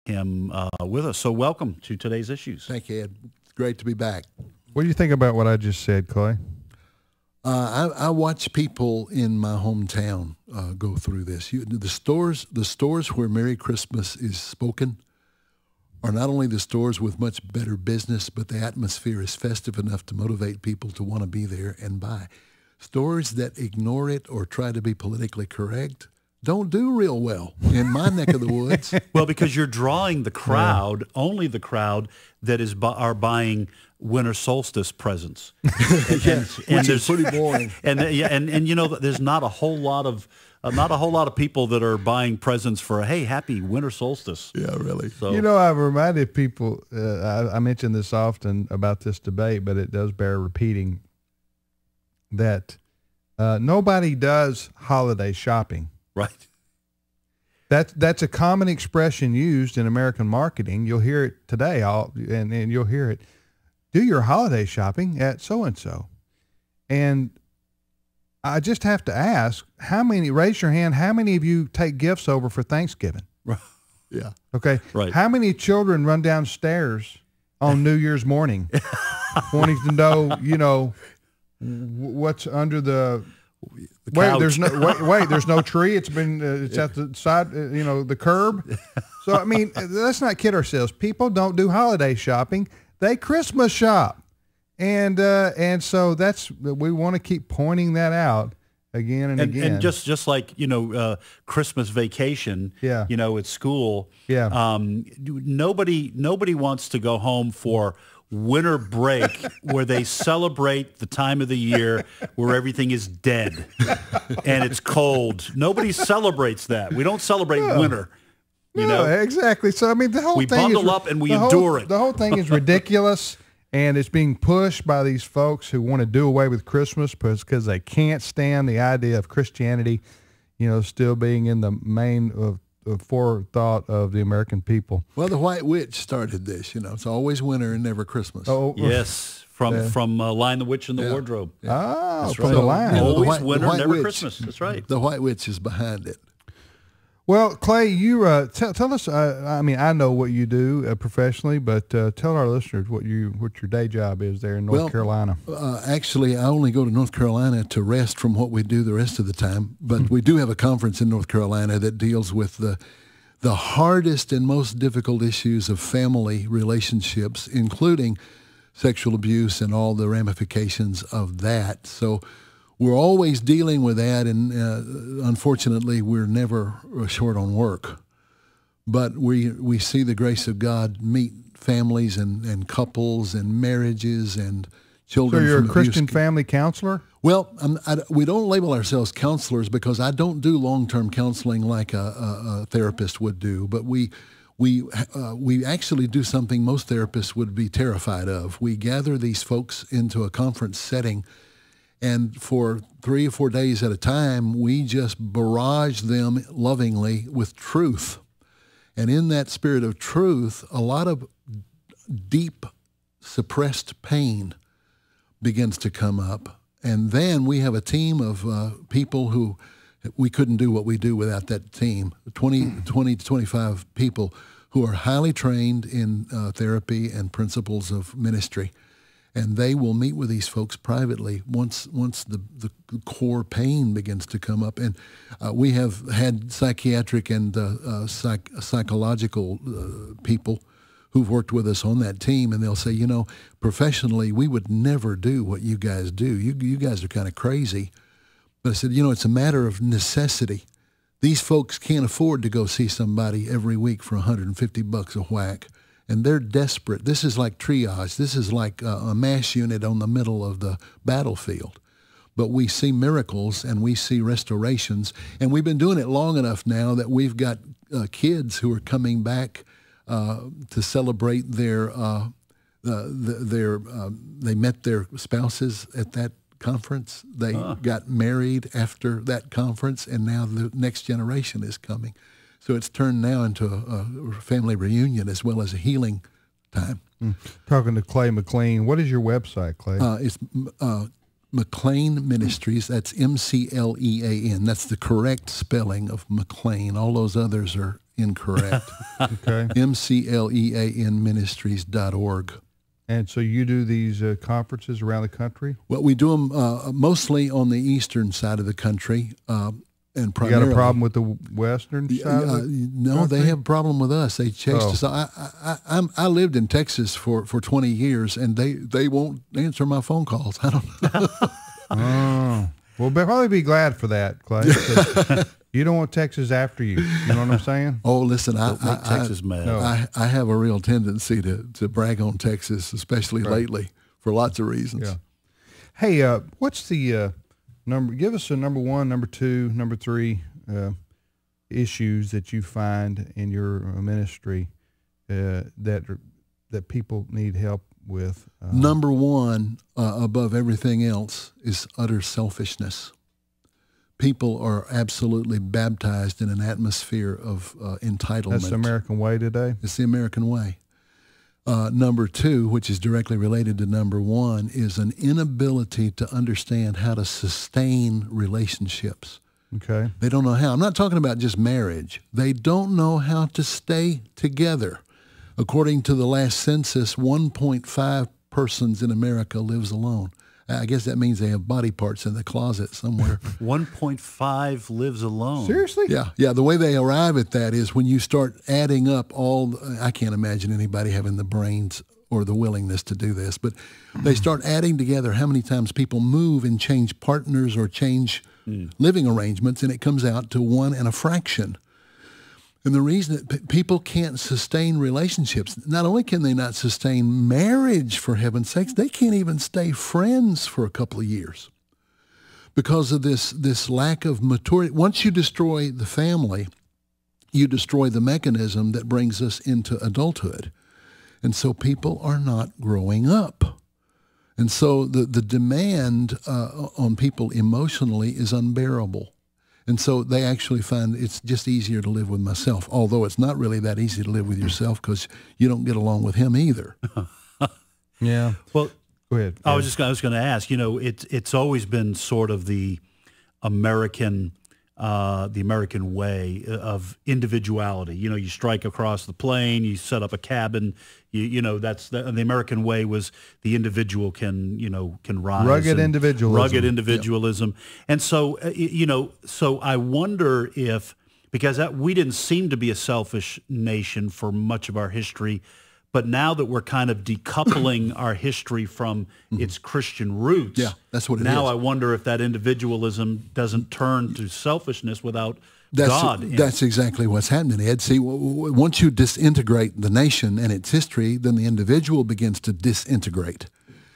him with us. So welcome to today's issues. Thank you, Ed. It's great to be back. What do you think about what I just said, Clay? I watch people in my hometown go through this. The stores where Merry Christmas is spoken are not only the stores with much better business, but the atmosphere is festive enough to motivate people to want to be there and buy. Stores that ignore it or try to be politically correct don't do real well in my neck of the woods. Well, because you're drawing the crowd, only the crowd that are buying winter solstice presents. Which is pretty boring. And you know, there's not a whole lot of people that are buying presents for hey, happy winter solstice. Yeah, really. So, you know, I've reminded people. I mention this often about this debate, but it does bear repeating that nobody does holiday shopping. Right. That's a common expression used in American marketing. You'll hear it today, and you'll hear it. Do your holiday shopping at so-and-so. And I just have to ask, raise your hand, how many of you take gifts over for Thanksgiving? Yeah. Okay. Right. How many children run downstairs on New Year's morning wanting to know, you know, what's under the couch. There's no tree. It's at the side, the curb. So, I mean, let's not kid ourselves. People don't do holiday shopping. They Christmas shop. And so we want to keep pointing that out again and again. And just like, Christmas vacation, yeah. At school, yeah. Nobody wants to go home for winter break where they celebrate the time of the year where everything is dead and it's cold. Nobody celebrates that. We don't celebrate winter. You know exactly. So I mean, the whole we thing bundle up and we endure it. The whole thing is ridiculous, and it's being pushed by these folks who want to do away with Christmas because they can't stand the idea of Christianity, still being in the main of forethought of the American people. Well, the White Witch started this. It's always winter and never Christmas. Oh, yes. From Lion the Witch in the Wardrobe. Yeah. That's From right. the Lion. Always winter, never Witch, Christmas. That's right. The White Witch is behind it. Well, Clay, you tell us. I mean, I know what you do professionally, but tell our listeners what your day job is there in North Carolina. Actually, I only go to North Carolina to rest from what we do the rest of the time. But we do have a conference in North Carolina that deals with the hardest and most difficult issues of family relationships, including sexual abuse and all the ramifications of that. So we're always dealing with that, and unfortunately, we're never short on work. But we see the grace of God meet families and couples and marriages and children. So you're from a Christian abuse. family counselor? Well, we don't label ourselves counselors because I don't do long-term counseling like a therapist would do, but we actually do something most therapists would be terrified of. We gather these folks into a conference setting, and for 3 or 4 days at a time, we just barrage them lovingly with truth. And in that spirit of truth, a lot of deep suppressed pain begins to come up. And then we have a team of people who we couldn't do what we do without that team, 20 to 25 people who are highly trained in therapy and principles of ministry. And they will meet with these folks privately once the core pain begins to come up. And we have had psychiatric and psychological people who've worked with us on that team, and they'll say, professionally, we would never do what you guys do. You guys are kind of crazy. But I said, it's a matter of necessity. These folks can't afford to go see somebody every week for $150 a whack. And they're desperate. This is like triage. This is like a MASH unit on the middle of the battlefield. But we see miracles and we see restorations. And we've been doing it long enough now that we've got kids who are coming back to celebrate they met their spouses at that conference. They got married after that conference, and now the next generation is coming. So it's turned now into a family reunion as well as a healing time. Talking to Clay McLean. What is your website, Clay? It's McLean Ministries. That's MCLEAN. That's the correct spelling of McLean. All those others are incorrect. Okay. McLean Ministries.org. And so you do these conferences around the country? Well, we do them mostly on the eastern side of the country, and You primarily. got a problem with the western side of the No, country? they have a problem with us. They chased us. I lived in Texas for 20 years, and they won't answer my phone calls. I don't know. Oh. Well, probably be glad for that, Clay. 'Cause you don't want Texas after you. You know what I'm saying? Oh, listen, Don't make Texas mad. No. I have a real tendency to brag on Texas, especially lately, for lots of reasons. Yeah. Hey, what's the number? Give us a number one, number two, number three issues that you find in your ministry that people need help with. Number one, above everything else, is utter selfishness. People are absolutely baptized in an atmosphere of entitlement. That's the American way today. It's the American way. Number two, which is directly related to number one, is an inability to understand how to sustain relationships. Okay. They don't know how. I'm not talking about just marriage. They don't know how to stay together. According to the last census, 1.5 persons in America lives alone. I guess that means they have body parts in the closet somewhere. 1.5 lives alone. Seriously? Yeah. The way they arrive at that is when you start adding up I can't imagine anybody having the brains or the willingness to do this, but they start adding together how many times people move and change partners or change living arrangements, and it comes out to 1 and a fraction. And the reason that people can't sustain relationships, not only can they not sustain marriage, for heaven's sakes, they can't even stay friends for a couple of years because of this lack of maturity. Once you destroy the family, you destroy the mechanism that brings us into adulthood. And so people are not growing up. And so the demand on people emotionally is unbearable. And so they actually find it's just easier to live with myself, although it's not really that easy to live with yourself because you don't get along with him either. Yeah. Well, Go ahead. I was going to ask. It's always been sort of the American way of individuality. You strike across the plain, you set up a cabin. That's the American way was the individual can rise. Rugged individualism. And so, so I wonder if, because we didn't seem to be a selfish nation for much of our history, but now that we're kind of decoupling our history from its Christian roots, that's what it is. Now I wonder if that individualism doesn't turn to selfishness without God. That's exactly what's happening, Ed. See, once you disintegrate the nation and its history, then the individual begins to disintegrate.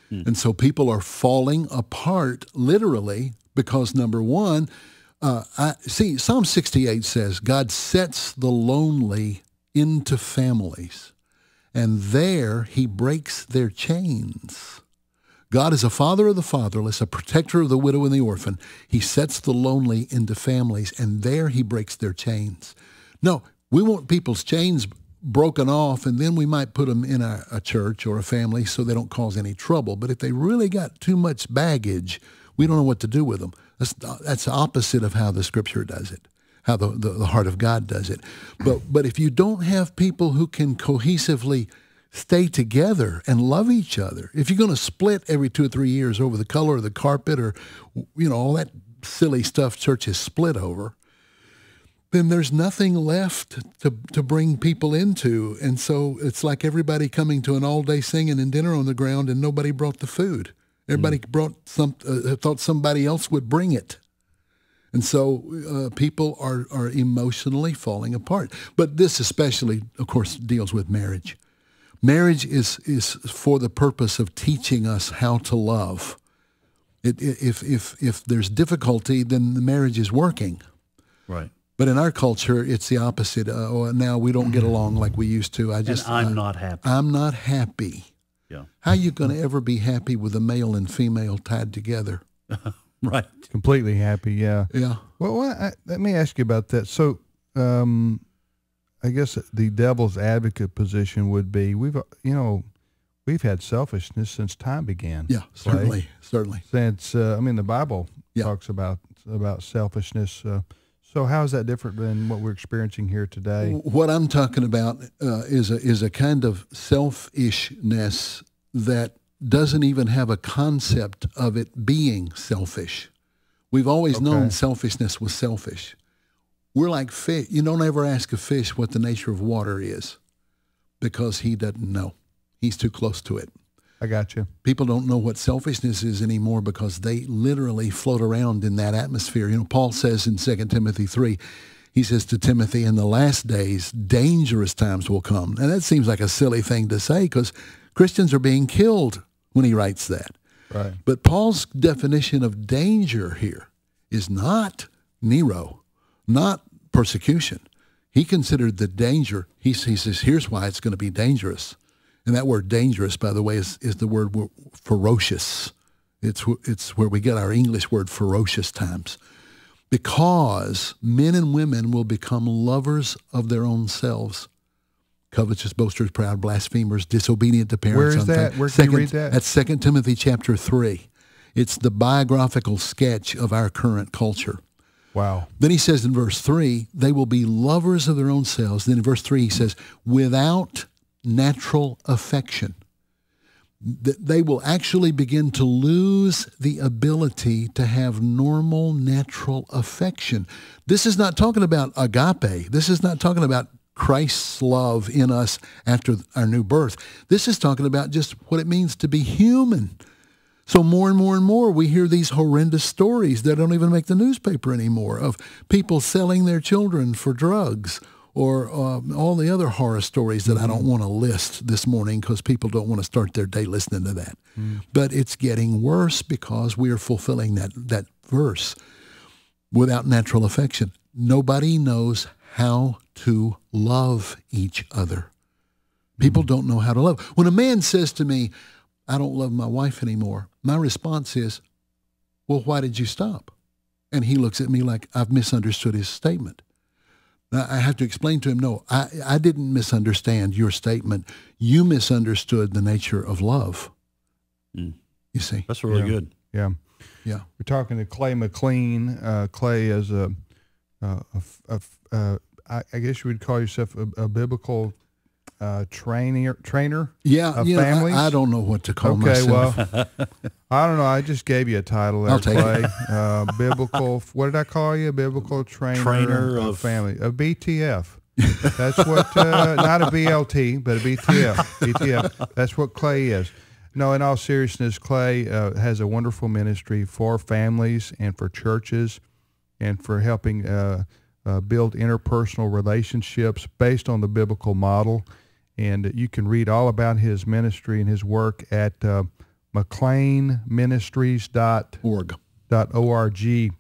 And so people are falling apart literally because, number one, Psalm 68 says, God sets the lonely into families, and there he breaks their chains. God is a father of the fatherless, a protector of the widow and the orphan. He sets the lonely into families, and there he breaks their chains. No, we want people's chains broken off, and then we might put them in a church or a family so they don't cause any trouble. But if they really got too much baggage, we don't know what to do with them. That's the opposite of how the Scripture does it, how the heart of God does it. But if you don't have people who can cohesively stay together and love each other, if you're going to split every 2 or 3 years over the color of the carpet or all that silly stuff churches split over, then there's nothing left to bring people into. And so it's like everybody coming to an all-day singing and dinner on the ground, and nobody brought the food. Everybody brought thought somebody else would bring it. And so people are emotionally falling apart. But this especially, of course, deals with marriage. Marriage is for the purpose of teaching us how to love. If there's difficulty, then the marriage is working. Right. But in our culture, it's the opposite. Now we don't get along like we used to. I'm not happy. I'm not happy. Yeah. How are you going to ever be happy with a male and female tied together? Right. Completely happy, yeah. Yeah. Well, let me ask you about that. So, I guess the devil's advocate position would be we've had selfishness since time began. Yeah, certainly. Since the Bible talks about selfishness So how is that different than what we're experiencing here today? What I'm talking about is a kind of selfishness that doesn't even have a concept of it being selfish. We've always known selfishness was selfish. We're like fish. You don't ever ask a fish what the nature of water is because he doesn't know. He's too close to it. I got you. People don't know what selfishness is anymore because they literally float around in that atmosphere. You know, Paul says in 2 Timothy 3, he says to Timothy, in the last days, dangerous times will come. And that seems like a silly thing to say because Christians are being killed when he writes that. Right. But Paul's definition of danger here is not Nero, not persecution. He considered the danger. He says, here's why it's going to be dangerous. And that word dangerous, by the way, is the word ferocious. It's where we get our English word ferocious times. Because men and women will become lovers of their own selves. Covetous, boasters, proud, blasphemers, disobedient to parents. Where is that? Where can you read that? That's 2 Timothy chapter 3. It's the biographical sketch of our current culture. Wow. Then he says in verse 3, they will be lovers of their own selves. Then in verse 3 he says, without natural affection. They will actually begin to lose the ability to have normal, natural affection. This is not talking about agape. This is not talking about Christ's love in us after our new birth. This is talking about just what it means to be human. So more and more and more, we hear these horrendous stories that don't even make the newspaper anymore of people selling their children for drugs, or all the other horror stories that I don't want to list this morning because people don't want to start their day listening to that. But it's getting worse because we are fulfilling that verse. Without natural affection, nobody knows how to love each other. People don't know how to love. When a man says to me, I don't love my wife anymore, my response is, well, why did you stop? And he looks at me like I've misunderstood his statement. Now, I have to explain to him, no, I didn't misunderstand your statement. You misunderstood the nature of love. You see? That's really good. Yeah. Yeah. We're talking to Clay McLean. Clay is I guess you would call yourself a biblical trainer. Yeah, of families. I don't know what to call myself. Well, I don't know. I just gave you a title there, I'll take Clay. Biblical. What did I call you? Biblical trainer of family, a BTF. That's what. Not a BLT, but a BTF. BTF. That's what Clay is. No, in all seriousness, Clay has a wonderful ministry for families and for churches, and for helping build interpersonal relationships based on the biblical model. And you can read all about his ministry and his work at McLean Ministries.org. MCLEAN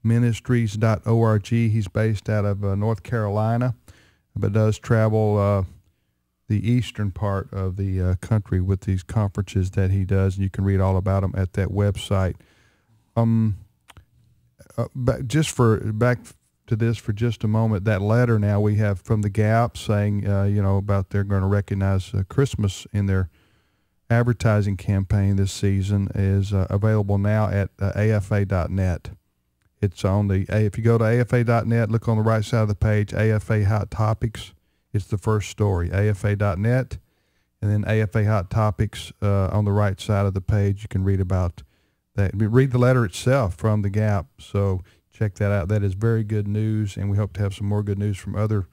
Ministries.org. He's based out of North Carolina, but does travel the eastern part of the country with these conferences that he does. And you can read all about them at that website. Back to this for just a moment, that letter now we have from the Gap saying, about they're going to recognize Christmas in their advertising campaign this season is available now at afa.net. It's on if you go to afa.net, look on the right side of the page, AFA Hot Topics. It's the first story, afa.net, and then AFA Hot Topics on the right side of the page. You can read about that. Read the letter itself from the Gap. So check that out. That is very good news, and we hope to have some more good news from other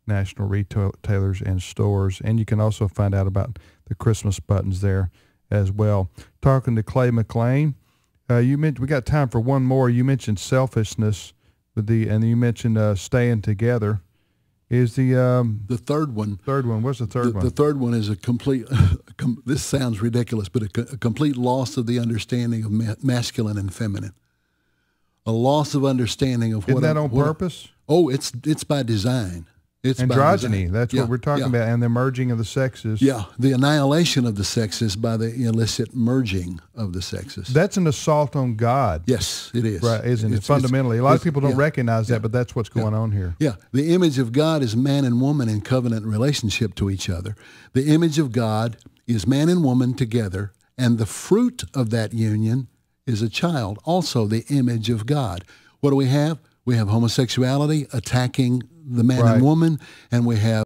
national retailers and stores. And you can also find out about the Christmas buttons there as well. Talking to Clay McLean, you mentioned we got time for one more. You mentioned selfishness and you mentioned staying together. Is the third one? What's the third one? The third one is a complete. This sounds ridiculous, but a complete loss of the understanding of masculine and feminine. A loss of understanding of Isn't that on purpose? Oh, it's by design. It's androgyny. That's what we're talking about, and the merging of the sexes. Yeah, the annihilation of the sexes by the illicit merging of the sexes. That's an assault on God. Yes, it is. Right, isn't it? Fundamentally, a lot of people don't recognize that, but that's what's going on here. Yeah, the image of God is man and woman in covenant relationship to each other. The image of God is man and woman together, and the fruit of that union is a child, also the image of God. What do we have? We have homosexuality attacking the man Right. and woman, and we have